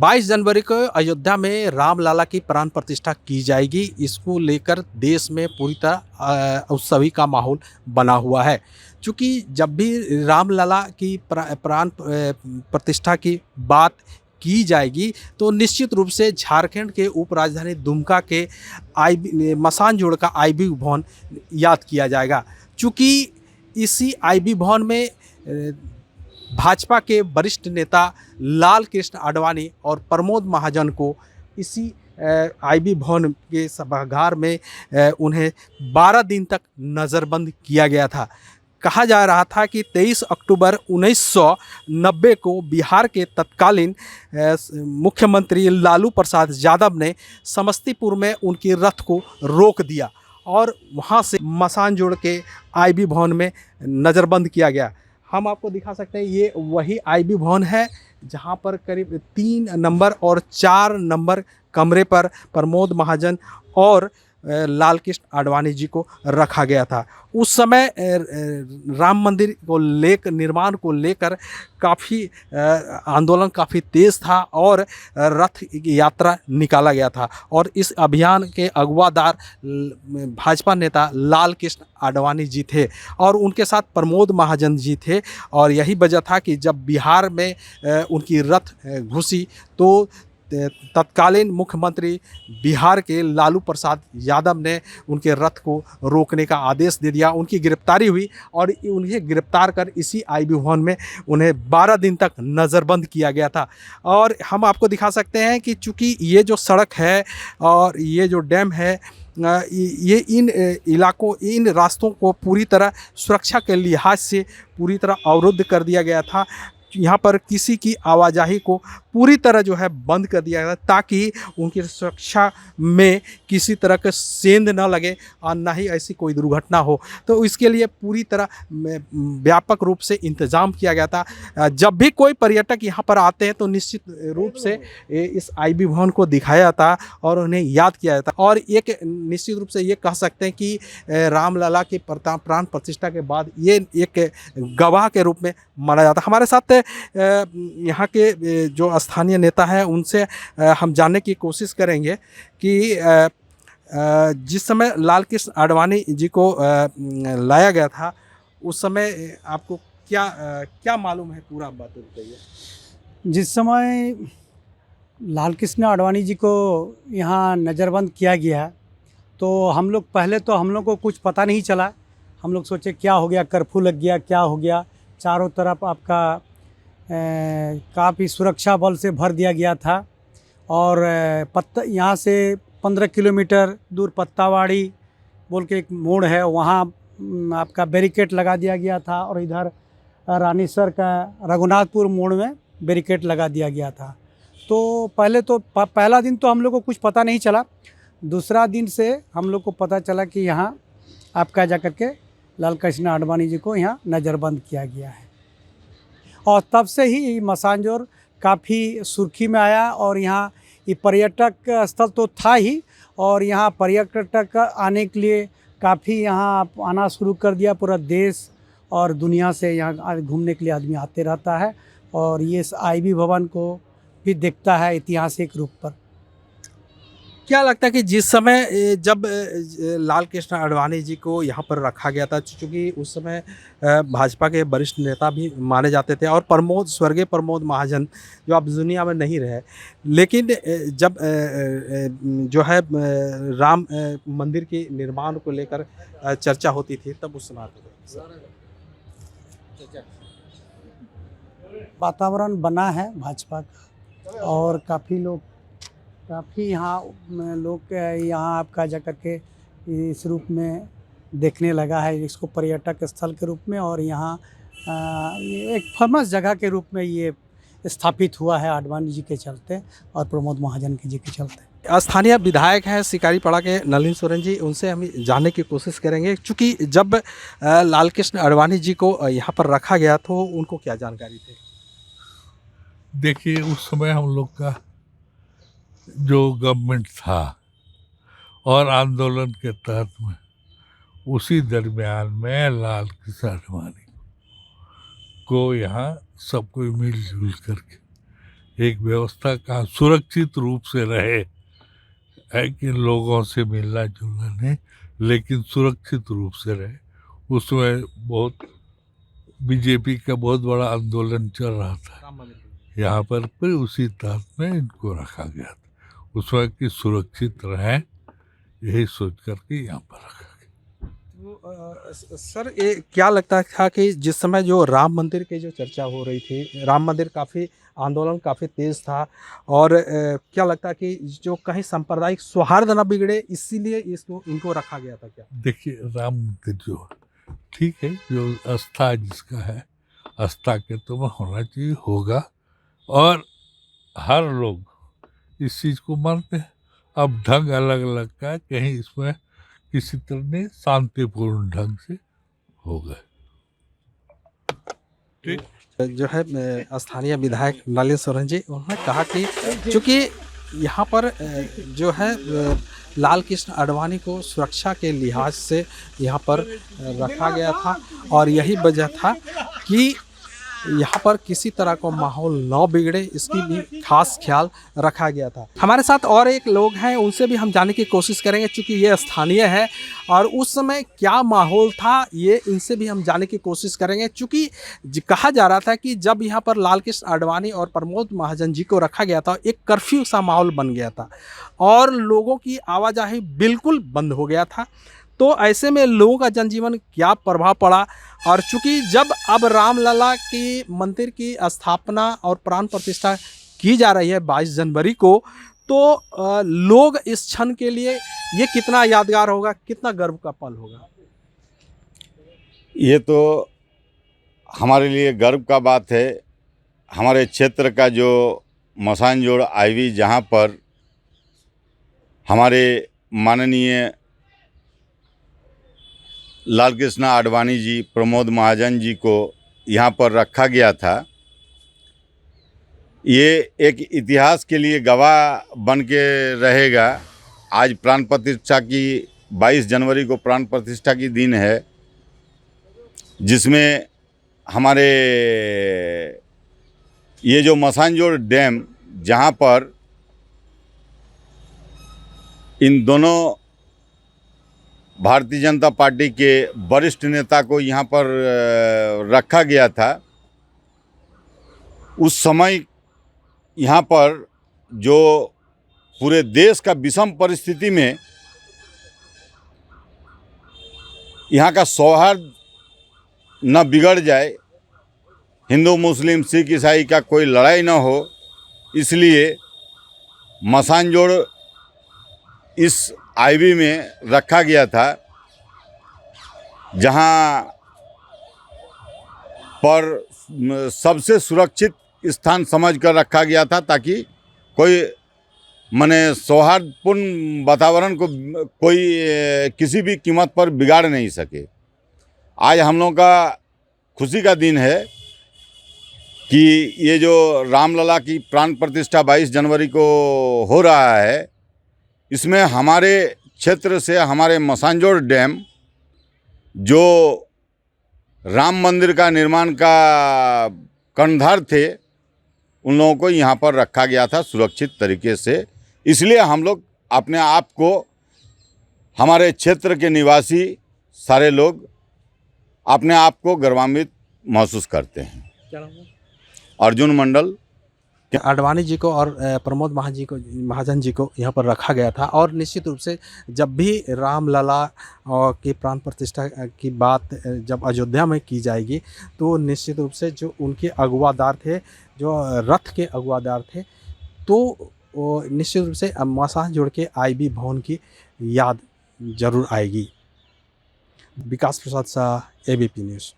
22 जनवरी को अयोध्या में रामलला की प्राण प्रतिष्ठा की जाएगी। इसको लेकर देश में पूरी तरह उत्सवी का माहौल बना हुआ है। चूँकि जब भी रामलला की प्राण प्रतिष्ठा की बात की जाएगी तो निश्चित रूप से झारखंड के उपराजधानी दुमका के आईबी मसानजोड़ का आईबी भवन याद किया जाएगा। चूँकि इसी आईबी भवन में भाजपा के वरिष्ठ नेता लाल कृष्ण आडवाणी और प्रमोद महाजन को इसी आईबी भवन के सभागार में उन्हें 12 दिन तक नज़रबंद किया गया था। कहा जा रहा था कि 23 अक्टूबर 1990 को बिहार के तत्कालीन मुख्यमंत्री लालू प्रसाद यादव ने समस्तीपुर में उनकी रथ को रोक दिया और वहां से मसानजोड़ के आईबी भवन में नज़रबंद किया गया। हम आपको दिखा सकते हैं, ये वही आईबी भवन है जहां पर करीब 3 नंबर और 4 नंबर कमरे पर प्रमोद महाजन और लाल कृष्ण आडवाणी जी को रखा गया था। उस समय राम मंदिर को निर्माण को लेकर काफ़ी आंदोलन काफ़ी तेज़ था और रथ यात्रा निकाला गया था और इस अभियान के अगुवादार भाजपा नेता लाल कृष्ण आडवाणी जी थे और उनके साथ प्रमोद महाजन जी थे। और यही वजह था कि जब बिहार में उनकी रथ घुसी तो तत्कालीन मुख्यमंत्री बिहार के लालू प्रसाद यादव ने उनके रथ को रोकने का आदेश दे दिया। उनकी गिरफ्तारी हुई और उन्हें गिरफ्तार कर इसी आईबी भवन में उन्हें 12 दिन तक नज़रबंद किया गया था। और हम आपको दिखा सकते हैं कि चूँकि ये जो सड़क है और ये जो डैम है, ये इन इलाकों इन रास्तों को पूरी तरह सुरक्षा के लिहाज से पूरी तरह अवरुद्ध कर दिया गया था। यहाँ पर किसी की आवाजाही को पूरी तरह जो है बंद कर दिया गया ताकि उनकी सुरक्षा में किसी तरह का सेंध न लगे और ना ही ऐसी कोई दुर्घटना हो। तो इसके लिए पूरी तरह व्यापक रूप से इंतज़ाम किया गया था। जब भी कोई पर्यटक यहाँ पर आते हैं तो निश्चित रूप से इस आईबी भवन को दिखाया जाता और उन्हें याद किया जाता और एक निश्चित रूप से ये कह सकते हैं कि रामलला की प्राण प्रतिष्ठा के बाद ये एक गवाह के रूप में माना जाता। हमारे साथ यहाँ के जो स्थानीय नेता हैं उनसे हम जानने की कोशिश करेंगे कि जिस समय लाल कृष्ण आडवाणी जी को लाया गया था उस समय आपको क्या मालूम है, पूरा बात बताइए। जिस समय लाल कृष्ण आडवाणी जी को यहाँ नज़रबंद किया गया तो हम लोग को कुछ पता नहीं चला। हम लोग सोचे क्या हो गया, कर्फ्यू लग गया, क्या हो गया। चारों तरफ आपका काफ़ी सुरक्षा बल से भर दिया गया था और यहाँ से 15 किलोमीटर दूर पत्तावाड़ी बोल के एक मोड़ है, वहाँ आपका बैरिकेड लगा दिया गया था और इधर रानीसर का रघुनाथपुर मोड़ में बैरिकेड लगा दिया गया था। तो पहला दिन तो हम लोग को कुछ पता नहीं चला। दूसरा दिन से हम लोग को पता चला कि यहाँ आपका जा कर के लाल कृष्ण आडवाणी जी को यहाँ नज़रबंद किया गया है और तब से ही मसानजोर काफ़ी सुर्खी में आया और यहाँ ये पर्यटक स्थल तो था ही और यहाँ पर्यटक आने के लिए काफ़ी यहाँ आना शुरू कर दिया। पूरा देश और दुनिया से यहाँ घूमने के लिए आदमी आते रहता है और ये आईबी भवन को भी देखता है ऐतिहासिक रूप पर। क्या लगता है कि जिस समय जब लाल कृष्ण आडवाणी जी को यहाँ पर रखा गया था, चूँकि उस समय भाजपा के वरिष्ठ नेता भी माने जाते थे और स्वर्गीय प्रमोद महाजन जो अब दुनिया में नहीं रहे, लेकिन जब जो है राम मंदिर के निर्माण को लेकर चर्चा होती थी तब उस समय वातावरण बना है भाजपा का और काफ़ी यहाँ लोग यहाँ आपका जा कर के इस रूप में देखने लगा है इसको पर्यटक स्थल के रूप में और यहाँ एक फेमस जगह के रूप में ये स्थापित हुआ है आडवाणी जी के चलते और प्रमोद महाजन जी के चलते। स्थानीय विधायक हैं शिकारीपाड़ा के नलिन सोरेन जी, उनसे हम जानने की कोशिश करेंगे। चूँकि जब लाल कृष्ण आडवाणी जी को यहाँ पर रखा गया तो उनको क्या जानकारी थी? देखिए, उस समय हम लोग का जो गवर्नमेंट था और आंदोलन के तहत में उसी दरमियान में लाल कृष्ण आडवाणी को यहाँ सब कोई मिलजुल करके एक व्यवस्था का सुरक्षित रूप से रहे, है कि लोगों से मिलना जुलना नहीं, लेकिन सुरक्षित रूप से रहे। उसमें बहुत बीजेपी का बहुत बड़ा आंदोलन चल रहा था यहाँ पर, फिर उसी तहत में इनको रखा गया था। उसमें कि सुरक्षित रहें, यही सोच करके यहाँ पर रखा गया। तो सर ये क्या लगता था कि जिस समय जो राम मंदिर की जो चर्चा हो रही थी, राम मंदिर काफ़ी आंदोलन काफ़ी तेज़ था और क्या लगता है कि जो कहीं सांप्रदायिक सौहार्द न बिगड़े इसीलिए इसको इनको रखा गया था क्या? देखिए, राम मंदिर जो ठीक है, जो आस्था जिसका है, आस्था के तो में होना चाहिए, होगा, और हर लोग इस चीज़ को मानते हैं। अब ढंग अलग अलग का है, कहीं इसमें किसी तरह ने शांतिपूर्ण ढंग से हो गए। ठीक जो है स्थानीय विधायक नलिन सोरेन जी, उन्होंने कहा कि चूँकि यहाँ पर जो है लाल कृष्ण आडवाणी को सुरक्षा के लिहाज से यहाँ पर रखा गया था और यही वजह था कि यहाँ पर किसी तरह का माहौल न बिगड़े, इसकी भी खास ख्याल रखा गया था। हमारे साथ और एक लोग हैं, उनसे भी हम जानने की कोशिश करेंगे चूँकि ये स्थानीय है और उस समय क्या माहौल था ये इनसे भी हम जानने की कोशिश करेंगे। चूँकि कहा जा रहा था कि जब यहाँ पर लाल कृष्ण आडवाणी और प्रमोद महाजन जी को रखा गया था, एक कर्फ्यू सा माहौल बन गया था और लोगों की आवाजाही बिल्कुल बंद हो गया था। तो ऐसे में लोगों का जनजीवन क्या प्रभाव पड़ा, और चूंकि जब अब रामलला की मंदिर की स्थापना और प्राण प्रतिष्ठा की जा रही है 22 जनवरी को, तो लोग इस क्षण के लिए ये कितना यादगार होगा, कितना गर्व का पल होगा? ये तो हमारे लिए गर्व का बात है। हमारे क्षेत्र का जो मसानजोड़ आईवी, जहाँ पर हमारे माननीय लाल कृष्ण आडवाणी जी, प्रमोद महाजन जी को यहाँ पर रखा गया था, ये एक इतिहास के लिए गवाह बन के रहेगा। आज प्राण प्रतिष्ठा की 22 जनवरी को प्राण प्रतिष्ठा की दिन है, जिसमें हमारे ये जो मसानजोड़ डैम, जहाँ पर इन दोनों भारतीय जनता पार्टी के वरिष्ठ नेता को यहाँ पर रखा गया था, उस समय यहाँ पर जो पूरे देश का विषम परिस्थिति में यहाँ का सौहार्द न बिगड़ जाए, हिंदू मुस्लिम सिख ईसाई का कोई लड़ाई न हो, इसलिए मसानजोड़ इस आईवी में रखा गया था, जहां पर सबसे सुरक्षित स्थान समझकर रखा गया था, ताकि कोई माने सौहार्दपूर्ण वातावरण को कोई किसी भी कीमत पर बिगाड़ नहीं सके। आज हम लोगों का खुशी का दिन है कि ये जो रामलला की प्राण प्रतिष्ठा 22 जनवरी को हो रहा है, इसमें हमारे क्षेत्र से हमारे मसानजोड़ डैम, जो राम मंदिर का निर्माण का कर्णधार थे, उन लोगों को यहाँ पर रखा गया था सुरक्षित तरीके से। इसलिए हम लोग अपने आप को, हमारे क्षेत्र के निवासी सारे लोग अपने आप को गर्वान्वित महसूस करते हैं। क्या नाम है? अर्जुन मंडल। आडवाणी जी को और प्रमोद महाजन जी को यहाँ पर रखा गया था और निश्चित रूप से जब भी रामलला की प्राण प्रतिष्ठा की बात जब अयोध्या में की जाएगी, तो निश्चित रूप से जो उनके अगुवादार थे, जो रथ के अगुवादार थे, तो निश्चित रूप से मसानजोड़ के आईबी भवन की याद जरूर आएगी। विकास प्रसाद शाह, एबीपी न्यूज़।